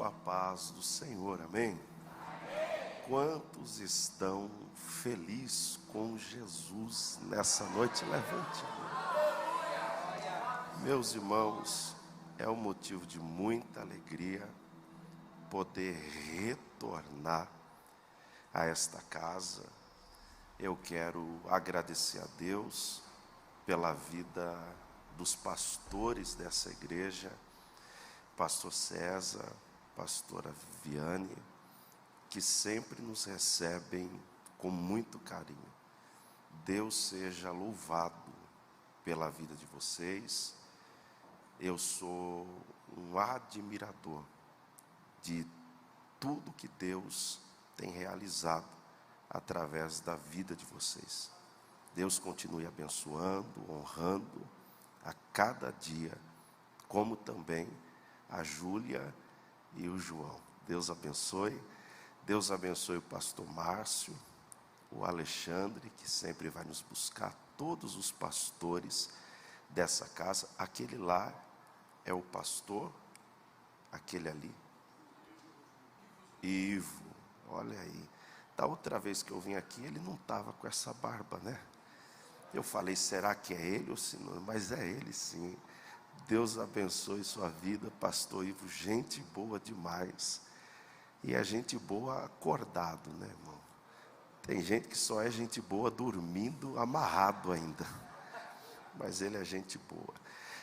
a paz do Senhor, amém? Quantos estão felizes com Jesus nessa noite? Levante. Meus irmãos, é um motivo de muita alegria poder retornar a esta casa. Eu quero agradecer a Deus pela vida dos pastores dessa igreja, pastor César, pastora Viviane, que sempre nos recebem com muito carinho. Deus seja louvado pela vida de vocês. Eu sou um admirador de tudo que Deus tem realizado através da vida de vocês. Deus continue abençoando, honrando a cada dia, como também a Júlia e o João. Deus abençoe. Deus abençoe o pastor Márcio, o Alexandre, que sempre vai nos buscar, todos os pastores dessa casa. Aquele lá é o pastor, aquele ali, Ivo, olha aí. Da outra vez que eu vim aqui, ele não estava com essa barba, né? Eu falei, será que é ele ou se não? Mas é ele sim. Deus abençoe sua vida, pastor Ivo, gente boa demais. E é gente boa acordado, né, irmão? Tem gente que só é gente boa dormindo, amarrado ainda. Mas ele é gente boa.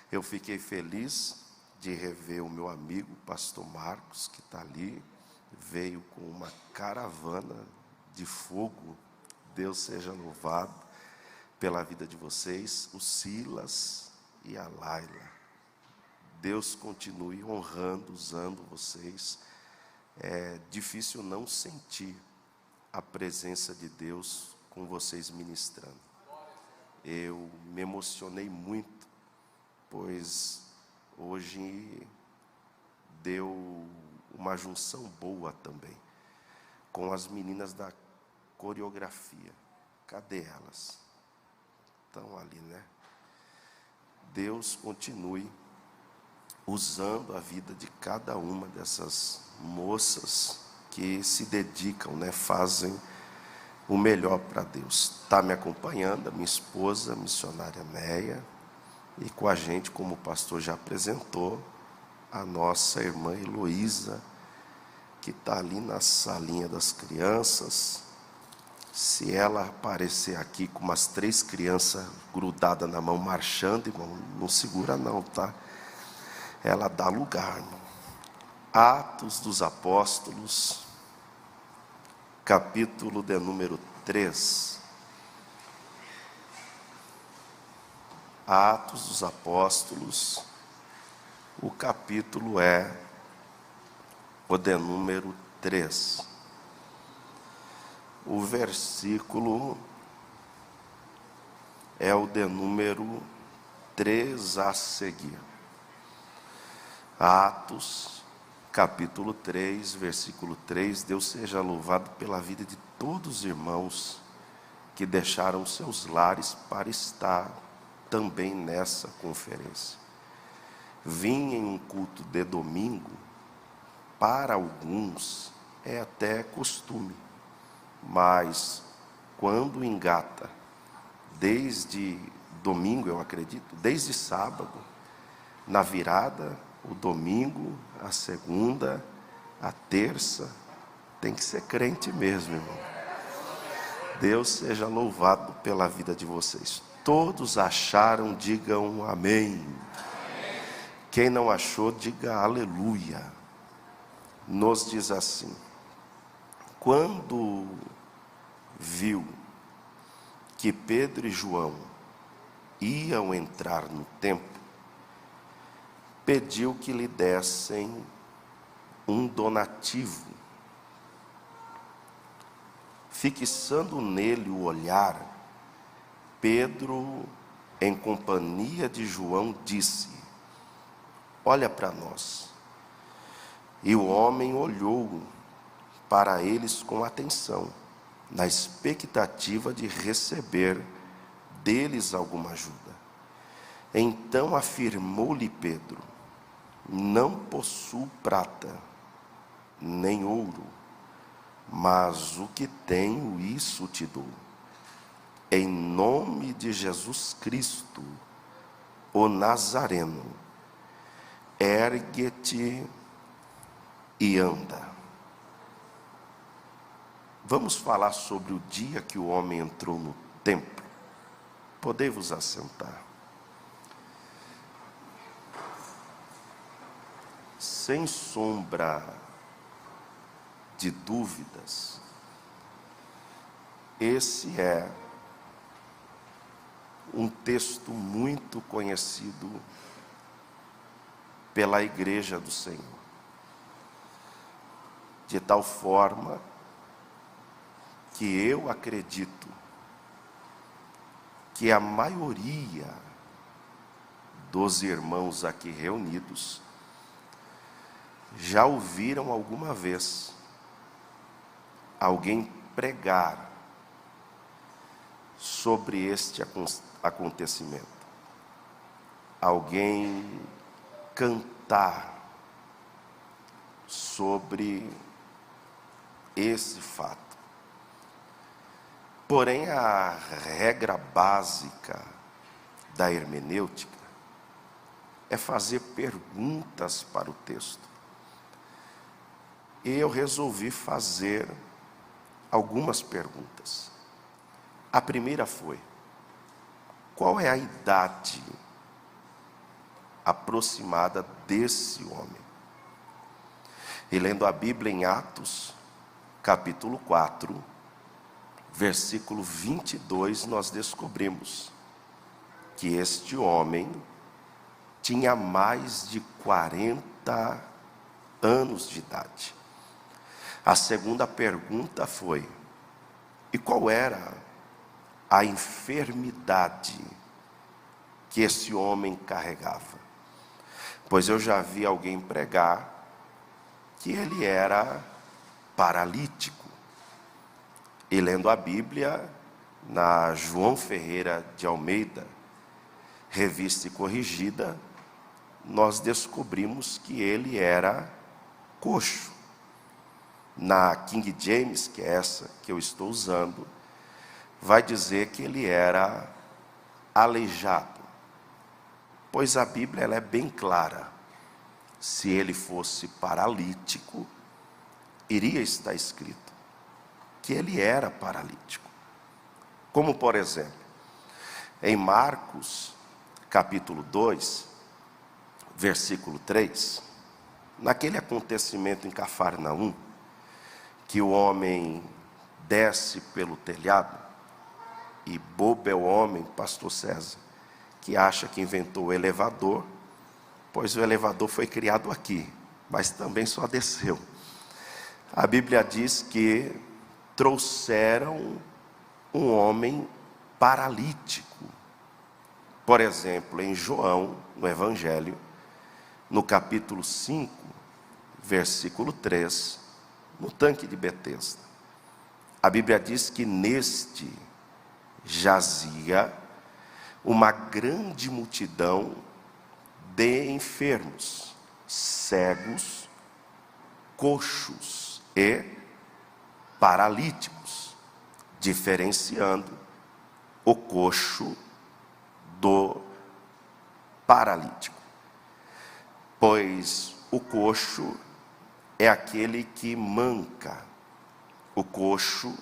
Eu fiquei feliz de rever o meu amigo, pastor Marcos, que está ali. Veio com uma caravana de fogo. Deus seja louvado pela vida de vocês. O Silas e a Laila. Deus continue honrando, usando vocês. É difícil não sentir a presença de Deus com vocês ministrando. Eu me emocionei muito, pois hoje deu uma junção boa também com as meninas da coreografia. Cadê elas? Estão ali, né? Deus continue usando a vida de cada uma dessas moças que se dedicam, né, fazem o melhor para Deus. Está me acompanhando a minha esposa, a missionária Neia, e com a gente, como o pastor já apresentou, a nossa irmã Heloísa, que está ali na salinha das crianças. Se ela aparecer aqui com umas 3 crianças grudadas na mão, marchando, irmão, não segura não, tá? Ela dá lugar, irmão. Atos dos Apóstolos, capítulo de número 3. Atos dos Apóstolos, o capítulo é o de número 3. O versículo é o de número 3 a seguir. Atos, capítulo 3, versículo 3. Deus seja louvado pela vida de todos os irmãos que deixaram seus lares para estar também nessa conferência. Vim em um culto de domingo, para alguns é até costume, mas quando engata, desde domingo, eu acredito, desde sábado, na virada, o domingo, a segunda, a terça, tem que ser crente mesmo, irmão. Deus seja louvado pela vida de vocês. Todos acharam, digam amém. Quem não achou, diga aleluia. Nos diz assim: quando viu que Pedro e João iam entrar no templo, pediu que lhe dessem um donativo. Fixando nele o olhar, Pedro, em companhia de João, disse: olha para nós. E o homem olhou para eles com atenção, na expectativa de receber deles alguma ajuda. Então afirmou-lhe Pedro: não possuo prata nem ouro, mas o que tenho, isso te dou. Em nome de Jesus Cristo, o Nazareno, ergue-te e anda. Vamos falar sobre o dia que o homem entrou no templo. Podei-vos assentar. Sem sombra de dúvidas, esse é um texto muito conhecido pela Igreja do Senhor, de tal forma que eu acredito que a maioria dos irmãos aqui reunidos já ouviram alguma vez alguém pregar sobre este acontecimento, alguém cantar sobre esse fato. Porém, a regra básica da hermenêutica é fazer perguntas para o texto. E eu resolvi fazer algumas perguntas. A primeira foi: qual é a idade aproximada desse homem? E lendo a Bíblia em Atos, capítulo 4, versículo 22, nós descobrimos que este homem tinha mais de 40 anos de idade. A segunda pergunta foi: e qual era a enfermidade que esse homem carregava? Pois eu já vi alguém pregar que ele era paralítico. E lendo a Bíblia, na João Ferreira de Almeida, revista e corrigida, nós descobrimos que ele era coxo. Na King James, que é essa que eu estou usando, vai dizer que ele era aleijado. Pois a Bíblia ela é bem clara. Se ele fosse paralítico, iria estar escrito que ele era paralítico. Como, por exemplo, em Marcos, capítulo 2, versículo 3, naquele acontecimento em Cafarnaum, que o homem desce pelo telhado, e bobo é o homem, pastor César, que acha que inventou o elevador, pois o elevador foi criado aqui, mas também só desceu. A Bíblia diz que trouxeram um homem paralítico. Por exemplo, em João, no Evangelho, no capítulo 5, versículo 3, no tanque de Betesda, a Bíblia diz que neste jazia uma grande multidão de enfermos, cegos, coxos e paralíticos, diferenciando o coxo do paralítico. Pois o coxo é aquele que manca, o coxo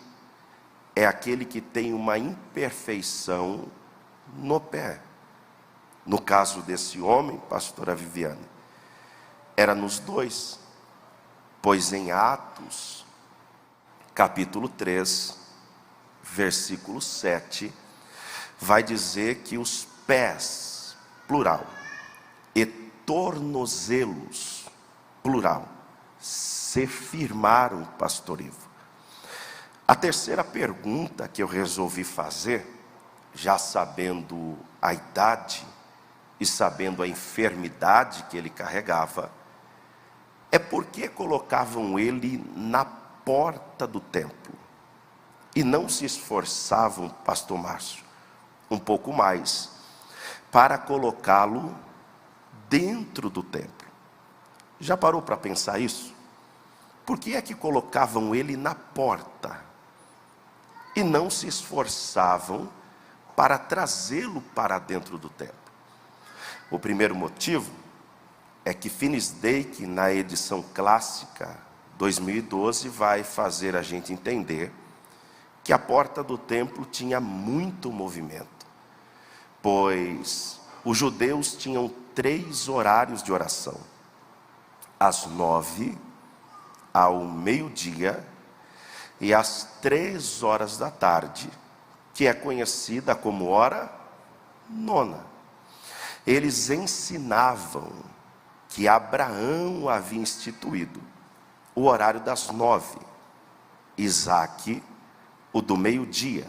é aquele que tem uma imperfeição no pé. No caso desse homem, pastora Viviane, era nos dois, pois em Atos, capítulo 3, versículo 7, vai dizer que os pés, plural, e tornozelos, plural, se firmaram, pastor Ivo. A terceira pergunta que eu resolvi fazer, já sabendo a idade e sabendo a enfermidade que ele carregava, é por que colocavam ele na porta do templo e não se esforçavam, pastor Márcio, um pouco mais, para colocá-lo dentro do templo? Já parou para pensar isso? Por que é que colocavam ele na porta e não se esforçavam para trazê-lo para dentro do templo? O primeiro motivo é que Finis Dake, na edição clássica 2012, vai fazer a gente entender que a porta do templo tinha muito movimento, pois os judeus tinham 3 horários de oração: às 9, ao meio-dia e às 3 horas da tarde, que é conhecida como hora nona. Eles ensinavam que Abraão havia instituído o horário das 9, Isaque o do meio-dia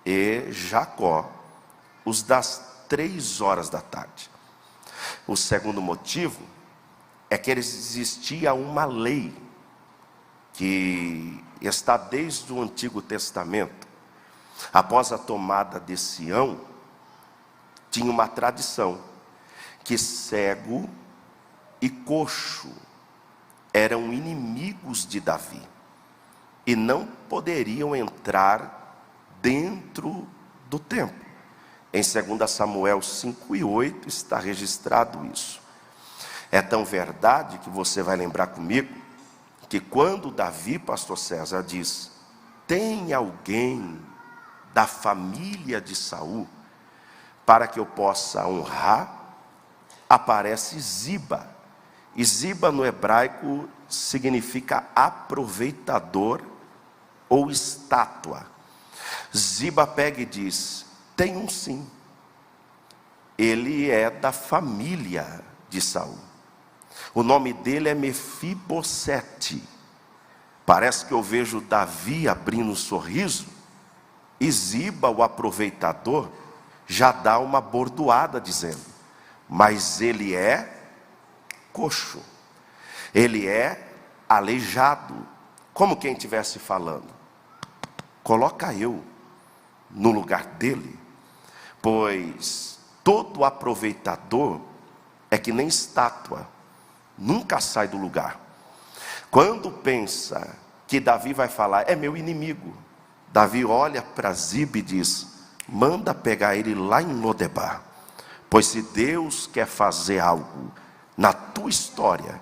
e Jacó os das 3 horas da tarde. O segundo motivo é que existia uma lei que está desde o Antigo Testamento. Após a tomada de Sião, tinha uma tradição que cego e coxo eram inimigos de Davi e não poderiam entrar dentro do templo. Em 2 Samuel 5:8 está registrado isso. É tão verdade que você vai lembrar comigo que quando Davi, pastor César, diz: tem alguém da família de Saul para que eu possa honrar, aparece Ziba. E Ziba no hebraico significa aproveitador ou estátua. Ziba pega e diz: tem um sim, ele é da família de Saul. O nome dele é Mefibosete. Parece que eu vejo Davi abrindo um sorriso, e Ziba, o aproveitador, já dá uma bordoada dizendo: mas ele é coxo, ele é aleijado. Como quem estivesse falando: coloca eu no lugar dele, pois todo aproveitador é que nem estátua, nunca sai do lugar. Quando pensa que Davi vai falar: é meu inimigo, Davi olha para Ziba e diz: manda pegar ele lá em Lodebar, pois se Deus quer fazer algo na tua história,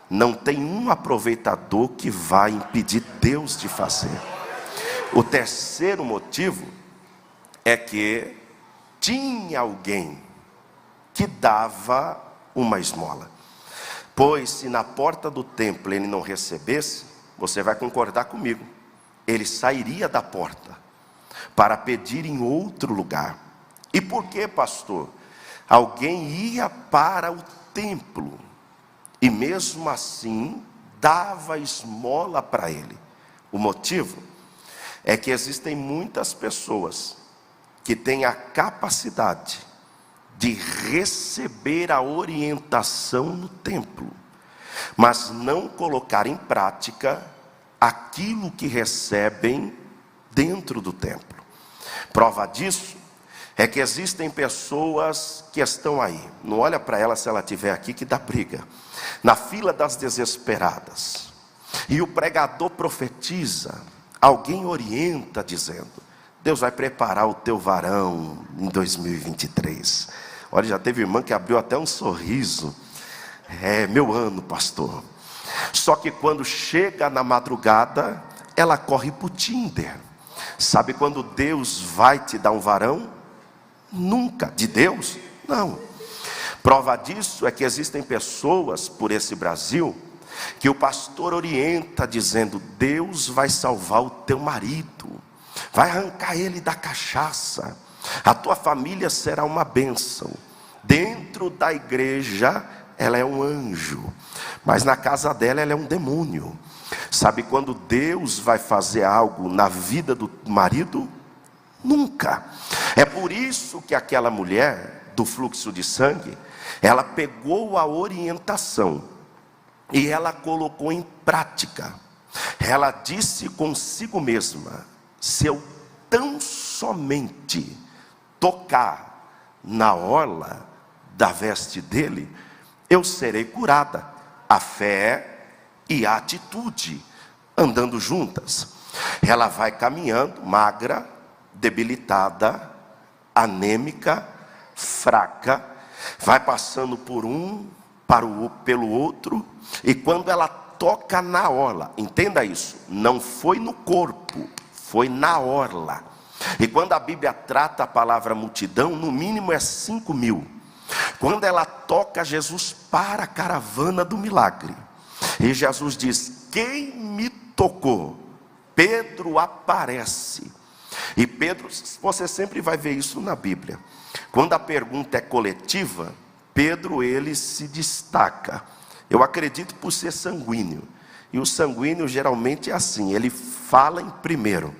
não tem um aproveitador que vai impedir Deus de fazer. O terceiro motivo é que tinha alguém que dava uma esmola, pois se na porta do templo ele não recebesse, você vai concordar comigo, ele sairia da porta para pedir em outro lugar. E por que, pastor? Alguém ia para o templo e mesmo assim dava esmola para ele. O motivo é que existem muitas pessoas que têm a capacidade de receber a orientação no templo, mas não colocar em prática aquilo que recebem dentro do templo. Prova disso é que existem pessoas que estão aí, não olha para ela se ela estiver aqui que dá briga, na fila das desesperadas, e o pregador profetiza, alguém orienta dizendo: Deus vai preparar o teu varão em 2023. Olha, já teve irmã que abriu até um sorriso: é meu ano, pastor. Só que quando chega na madrugada, ela corre para o Tinder. Sabe quando Deus vai te dar um varão? Nunca. De Deus? Não. Prova disso é que existem pessoas por esse Brasil que o pastor orienta dizendo: Deus vai salvar o teu marido, vai arrancar ele da cachaça, a tua família será uma bênção. Dentro da igreja ela é um anjo, mas na casa dela ela é um demônio. Sabe quando Deus vai fazer algo na vida do marido? Nunca. É por isso que aquela mulher do fluxo de sangue, ela pegou a orientação e ela colocou em prática. Ela disse consigo mesma: se eu tão somente tocar na orla da veste dele, eu serei curada. A fé e a atitude andando juntas. Ela vai caminhando, magra, debilitada, anêmica, fraca, vai passando por um, pelo outro, e quando ela toca na orla, entenda isso, não foi no corpo, foi na orla. E quando a Bíblia trata a palavra multidão, no mínimo é 5.000. Quando ela toca, Jesus para a caravana do milagre. E Jesus diz: quem me tocou? Pedro aparece. E Pedro, você sempre vai ver isso na Bíblia. Quando a pergunta é coletiva, Pedro, ele se destaca. Eu acredito por ser sanguíneo. E o sanguíneo geralmente é assim, ele fala em primeiro.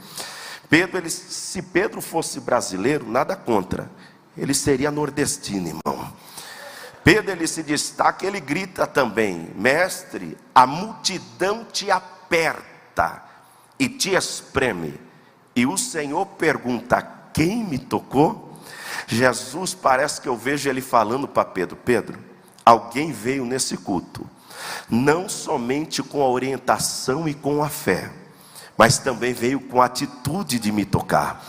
Pedro, se Pedro fosse brasileiro, nada contra, ele seria nordestino, irmão. Pedro, ele se destaca, ele grita também: mestre, a multidão te aperta e te espreme. E o Senhor pergunta: quem me tocou? Jesus, parece que eu vejo ele falando para Pedro: Pedro, alguém veio nesse culto, não somente com a orientação e com a fé, mas também veio com a atitude de me tocar.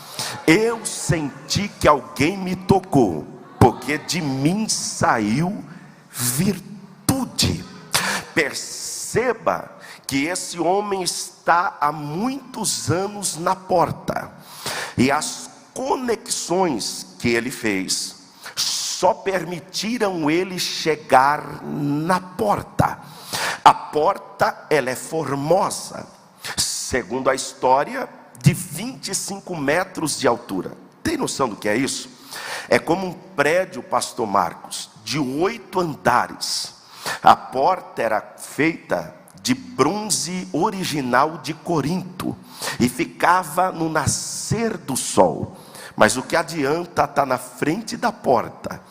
Eu senti que alguém me tocou, porque de mim saiu virtude. Perceba que esse homem está há muitos anos na porta, e as conexões que ele fez só permitiram ele chegar na porta. A porta, ela é formosa, segundo a história, de 25 metros de altura. Tem noção do que é isso? É como um prédio, pastor Marcos, de 8 andares. A porta era feita de bronze original de Corinto e ficava no nascer do sol. Mas o que adianta estar na frente da porta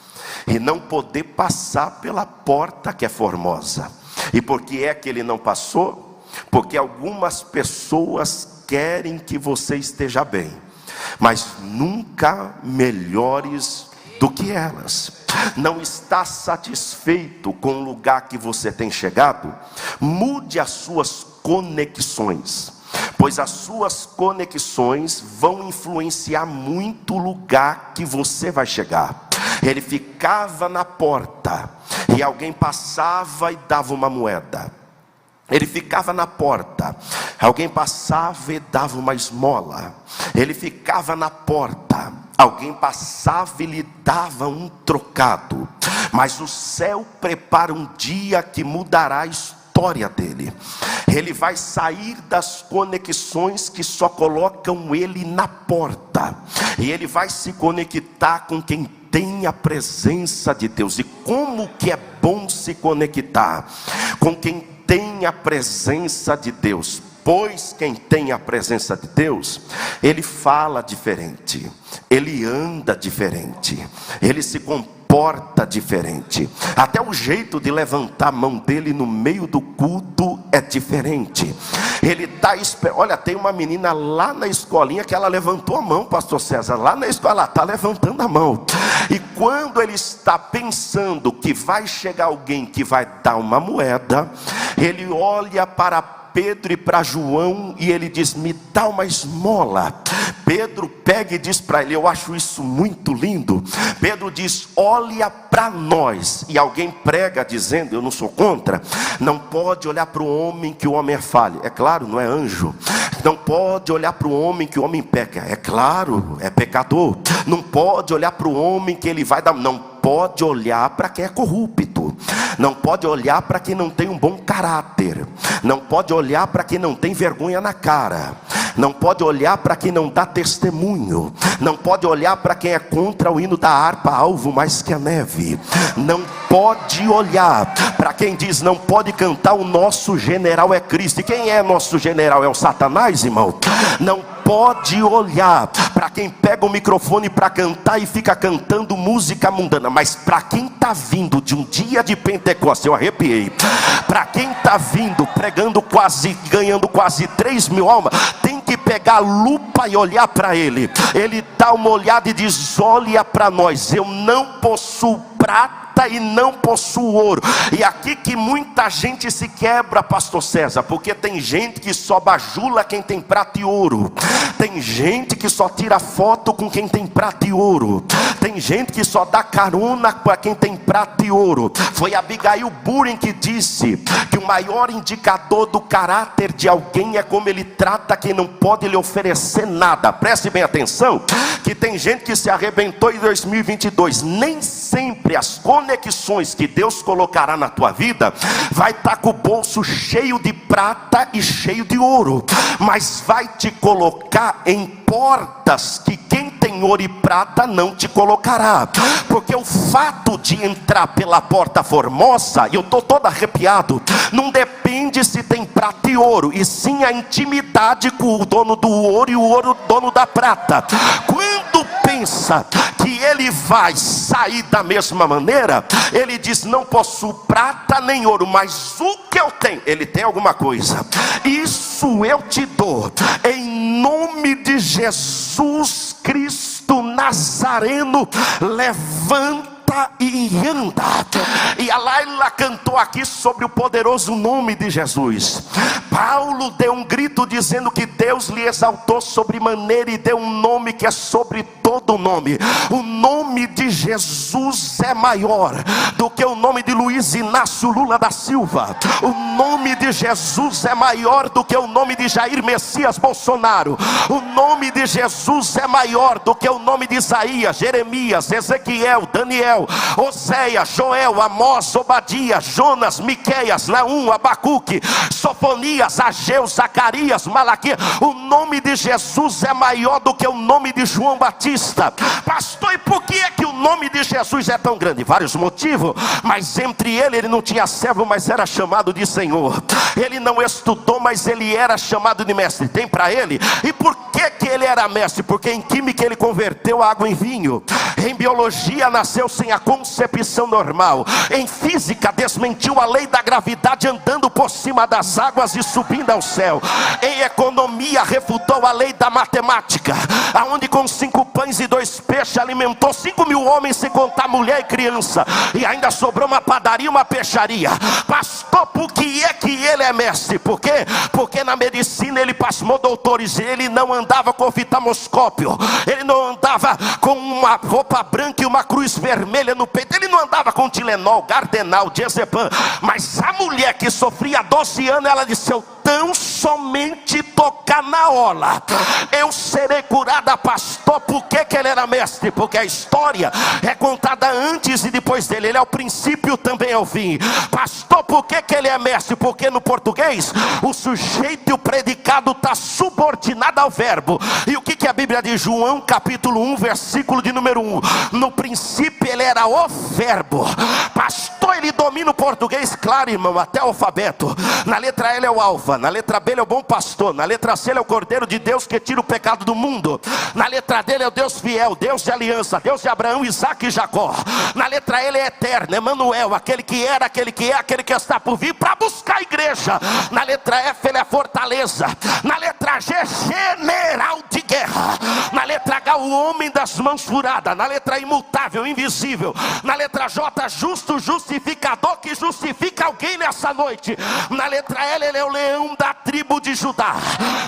e não poder passar pela porta que é formosa? E por que é que ele não passou? Porque algumas pessoas querem que você esteja bem, mas nunca melhores do que elas. Não está satisfeito com o lugar que você tem chegado? Mude as suas conexões, pois as suas conexões vão influenciar muito o lugar que você vai chegar. Ele ficava na porta e alguém passava e dava uma moeda. Ele ficava na porta, alguém passava e dava uma esmola. Ele ficava na porta, alguém passava e lhe dava um trocado. Mas o céu prepara um dia que mudará a história dele. Ele vai sair das conexões que só colocam ele na porta, e ele vai se conectar com quem tem a presença de Deus. E como que é bom se conectar com quem tem a presença de Deus? Pois quem tem a presença de Deus, ele fala diferente, ele anda diferente, ele se comporta diferente. Até o jeito de levantar a mão dele no meio do culto é diferente. Ele está, olha, tem uma menina lá na escolinha que ela levantou a mão, pastor César, lá na escola, ela está levantando a mão. E quando ele está pensando que vai chegar alguém que vai dar uma moeda, ele olha para Pedro e para João e ele diz: me dá uma esmola. Pedro pega e diz para ele, eu acho isso muito lindo. Pedro diz: olha para nós. E alguém prega dizendo, eu não sou contra, não pode olhar para o homem que o homem é falho. É claro, não é anjo. Não pode olhar para o homem que o homem peca. É claro, é pecador. Não pode olhar para o homem que ele vai dar. Não pode olhar para quem é corrupto. Não pode olhar para quem não tem um bom caráter. Não pode olhar para quem não tem vergonha na cara. Não pode olhar para quem não dá testemunho. Não pode olhar para quem é contra o hino da harpa, alvo mais que a neve. Não pode olhar para quem diz, não pode cantar, o nosso general é Cristo. E quem é nosso general? É o Satanás, irmão? Não pode olhar para quem pega o microfone para cantar e fica cantando música mundana. Mas para quem está vindo de um dia de Pentecostes, eu arrepiei. Para quem está vindo pregando ganhando quase 3.000 almas, tem que pegar a lupa e olhar para ele. Ele dá uma olhada e diz: olha para nós, eu não possuo prata prata e não possuo ouro. E aqui que muita gente se quebra, pastor César, porque tem gente que só bajula quem tem prata e ouro, tem gente que só tira foto com quem tem prata e ouro, tem gente que só dá carona para quem tem prata e ouro. Foi Abigail Buren que disse que o maior indicador do caráter de alguém é como ele trata quem não pode lhe oferecer nada. Preste bem atenção, que tem gente que se arrebentou em 2022. Nem sempre as conexões que Deus colocará na tua vida vai estar com o bolso cheio de prata e cheio de ouro, mas vai te colocar em portas que quem tem ouro e prata não te colocará. Porque o fato de entrar pela porta formosa, e eu estou todo arrepiado, não depende se tem prata e ouro, e sim a intimidade com o dono do ouro e o ouro dono da prata. Quando pensa que ele vai sair da mesma maneira, ele diz: não possuo prata nem ouro, mas o que eu tenho, ele tem alguma coisa, isso eu te dou, em nome de Jesus Cristo Nazareno. Levanta e anda. E a Laila cantou aqui sobre o poderoso nome de Jesus. Paulo deu um grito dizendo que Deus lhe exaltou sobremaneira e deu um nome que é sobre todo nome. O nome de Jesus é maior do que o nome de Luiz Inácio Lula da Silva. O nome de Jesus é maior do que o nome de Jair Messias Bolsonaro. O nome de Jesus é maior do que o nome de Isaías, Jeremias, Ezequiel, Daniel, Oséias, Joel, Amós, Obadias, Jonas, Miqueias, Naum, Abacuque, Sofonias, Ageu, Zacarias, Malaquias. O nome de Jesus é maior do que o nome de João Batista. Pastor, e por que é que o nome de Jesus é tão grande? Vários motivos, mas entre ele não tinha servo, mas era chamado de Senhor. Ele não estudou, mas ele era chamado de mestre. Tem para ele. E por que ele era mestre? Porque em química ele converteu água em vinho, em biologia nasceu sem a concepção normal, em física desmentiu a lei da gravidade andando por cima das águas e subindo ao céu, em economia refutou a lei da matemática, aonde com 5 pães e 2 peixes alimentou 5.000 homens, sem contar mulher e criança, e ainda sobrou uma padaria e uma peixaria. Pastor, por que é que ele é mestre? Por quê? Porque na medicina ele pasmou doutores, ele não andava com oftalmoscópio, ele não andava com uma roupa branca e uma cruz vermelha no peito, ele não andava com Tilenol, Gardenal, Diazepam. Mas a mulher que sofria 12 anos, ela disse: eu tão somente tocar na ola, eu serei curada. Pastor, por que ele era mestre? Porque a história é contada antes e depois dele, ele é o princípio, também é o fim. Pastor, por que ele é mestre? Porque no português o sujeito e o predicado está subordinado ao verbo. E o que a Bíblia diz? João capítulo 1 versículo de número 1: no princípio ele era o verbo. Pastor, ele domina o português, claro, irmão, até o alfabeto. Na letra L é o alfa, na letra B ele é o bom pastor, na letra C ele é o cordeiro de Deus que tira o pecado do mundo, na letra D ele é o Deus fiel, Deus de aliança, Deus de Abraão, Isaac e Jacó. Na letra E ele é eterno, Emanuel, aquele que era, aquele que é, aquele que está por vir para buscar a igreja. Na letra F ele é fortaleza, na letra G general de guerra, na letra H o homem das mãos furadas, na letra I imutável, invisível, na letra J justo, justificador que justifica alguém nessa noite. Na letra L ele é o leão da tribo de Judá.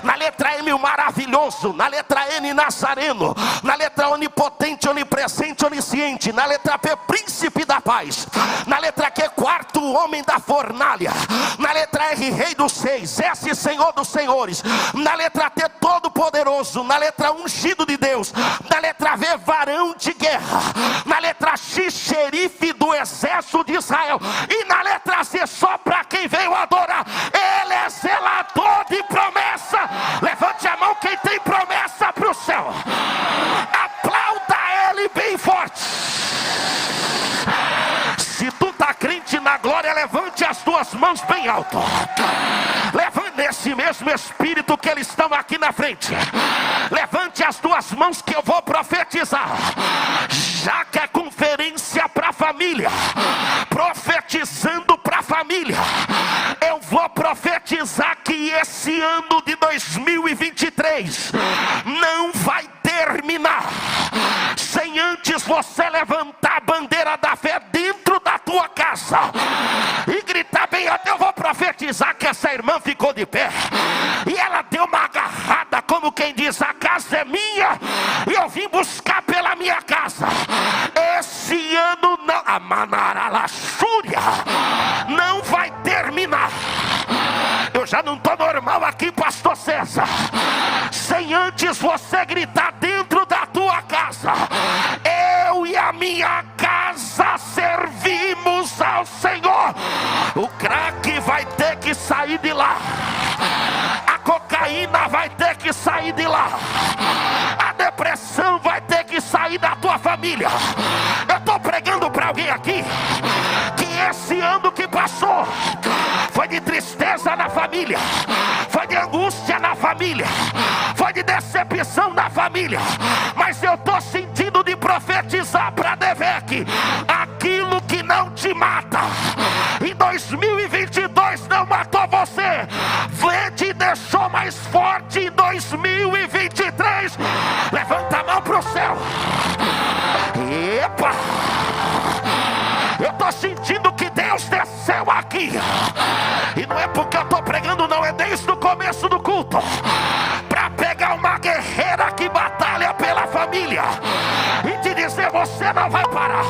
Na letra M o maravilhoso, na letra N Nazareno, na letra onipotente, onipresente, onisciente, na letra P príncipe da paz, na letra Q quarto homem da fornalha, na letra R rei dos reis, S senhor dos senhores, na letra T todo poderoso, na letra ungido de Deus, na letra V varão de guerra, na letra X xerife do exército de Israel, e na letra Z só para quem veio adorar, ele é zelador de promessa. Levante a mão quem tem promessa para o céu, aplauda ele bem forte. Se tu está crente na glória, levante as tuas mãos bem alto. Levante nesse mesmo espírito que eles estão aqui na frente. Levante as tuas mãos que eu vou profetizar. Já que é conferência para a família, profetizando para a família, eu vou profetizar que esse ano de 2023 não vai terminar sem antes você levantar a bandeira da fé dentro casa e gritar bem alto. Eu vou profetizar que essa irmã ficou de pé e ela deu uma agarrada, como quem diz: a casa é minha e eu vim buscar pela minha casa. Esse ano não, a Manaralaxúria não vai terminar. Eu já não estou normal aqui, pastor César, sem antes você gritar dentro da tua casa: eu e a minha casa servimos ao Senhor. O crack vai ter que sair de lá, a cocaína vai ter que sair de lá, a depressão vai ter que sair da tua família. Eu estou pregando para alguém aqui que esse ano que passou foi de tristeza na família, foi de angústia na família, foi de decepção na família, mas eu estou sentindo de profetizar para Devec: aquilo que não te mata em 2022 não matou você, te deixou mais forte em 2023. Levanta a mão para o céu. Epa! Eu estou sentindo que Deus desceu aqui, e não é porque eu estou pregando, não, é desde o começo do culto, para pegar uma guerreira que batalha pela família e te dizer: você não vai parar.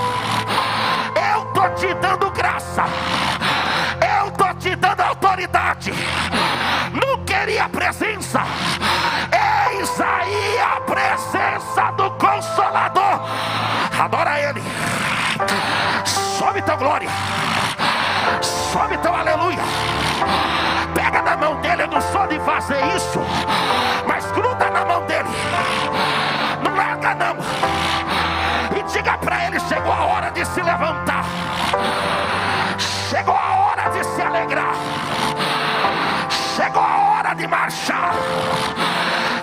Eu estou te dando graça, eu estou te dando autoridade. Não queria presença? Eis aí a presença do Consolador. Adora Ele. Sobe tua glória, sobe teu aleluia. Pega na mão dele. Eu não sou de fazer isso, mas gruda na mão dele, não larga não, e diga para ele: chegou a hora de se levantar, chegou a hora de se alegrar, chegou a hora de marchar,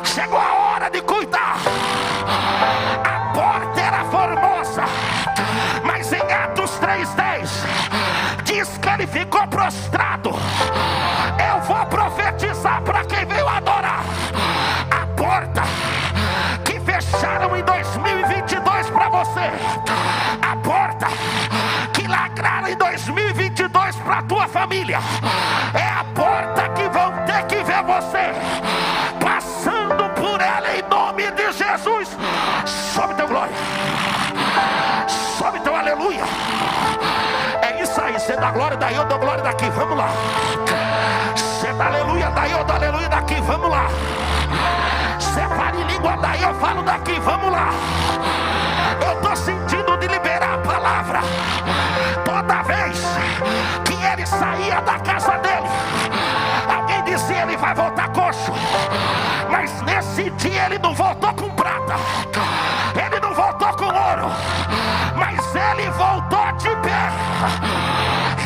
chegou a hora de cuidar. A porta era formosa, mas em Atos 3:10 diz que ele ficou prostrado. Eu vou profetizar para quem veio adorar: a porta que fecharam em 2022 para você, a porta que lacraram em 2022 para tua família, é a porta que vão ter que ver você passando por ela, em nome de Jesus. Sobe teu glória, sobe teu aleluia. É isso aí, você dá glória daí, eu dou glória daqui, vamos lá. Você dá aleluia daí, eu dou aleluia daqui, vamos lá. Você fala em língua daí, eu falo daqui, vamos lá. Eu estou sentindo de liberar a palavra. Toda vez que ele saía da casa dele, alguém dizia: ele vai voltar coxo. Mas nesse dia ele não voltou com prata, ele não voltou com ouro, mas ele voltou de pé.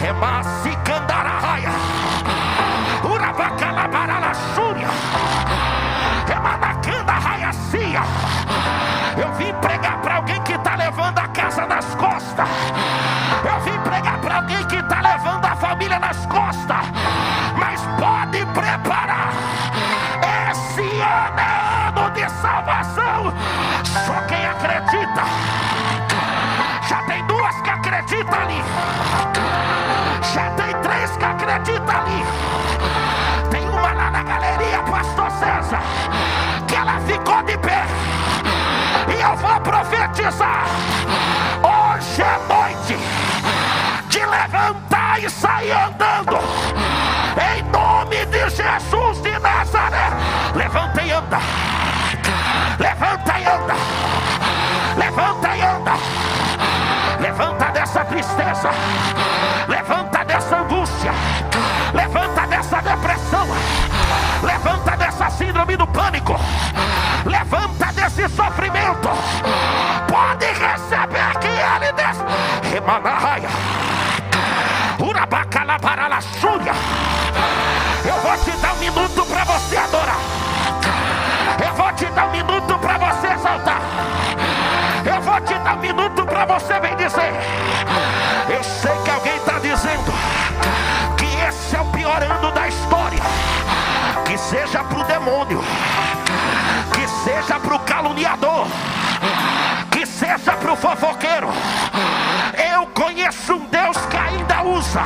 Remassi candararaia, urabacalabaralaxúria, remanacanda raiacia. Eu vim pregar para alguém que está levando a casa nas costas. Eu vim pregar para alguém que está levando a família nas costas. Mas pode preparar, esse ano é ano de salvação. Só quem acredita. Já tem duas que acreditam ali, já tem três que acreditam ali. Tem uma lá na galeria, pastor César, que ela ficou de pé. E eu vou profetizar: hoje é noite de levantar e sair andando, em nome de Jesus de Nazaré. Levanta e anda, levanta e anda, levanta e anda. Levanta dessa tristeza, levanta dessa angústia, levanta dessa depressão, levanta dessa síndrome do pânico, levanta desse sofrimento. Pode receber que ele desce. Remanarraia, urabacalabaralaxúria. Eu vou te dar um minuto para você adorar. Eu vou te dar um minuto para você exaltar. Eu vou te dar um minuto para você bem dizer. Eu sei que alguém está dizendo que esse é o pior ano da história. Que seja para o demônio, que seja para o caluniador, que seja para o fofoqueiro. Eu conheço um Deus que ainda casa,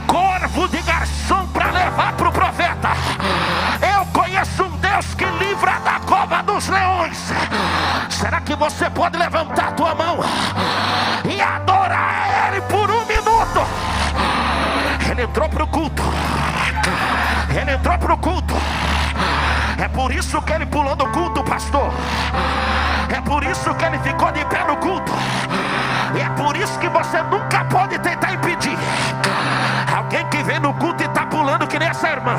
corvo de garçom para levar para o profeta. Eu conheço um Deus que livra da cova dos leões. Será que você pode levantar a tua mão e adorar Ele por um minuto? Ele entrou para o culto. Ele entrou para o culto. É por isso que ele pulou do culto, pastor. É por isso que ele ficou de pé no culto. E é por isso que você nunca pode tentar impedir alguém que vem no culto e está pulando que nem essa irmã,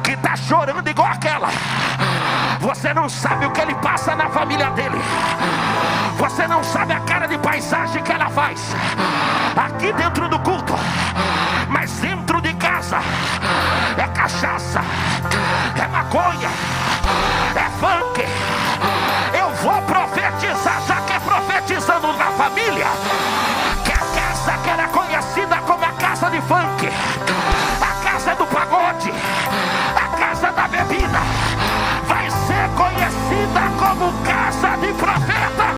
que está chorando igual aquela. Você não sabe o que ele passa na família dele. Você não sabe a cara de paisagem que ela faz aqui dentro do culto. Mas dentro de casa é cachaça, é maconha, é funk. Eu vou profetizar, já que é profetizando na família, que a casa que era conhecida como a casa de funk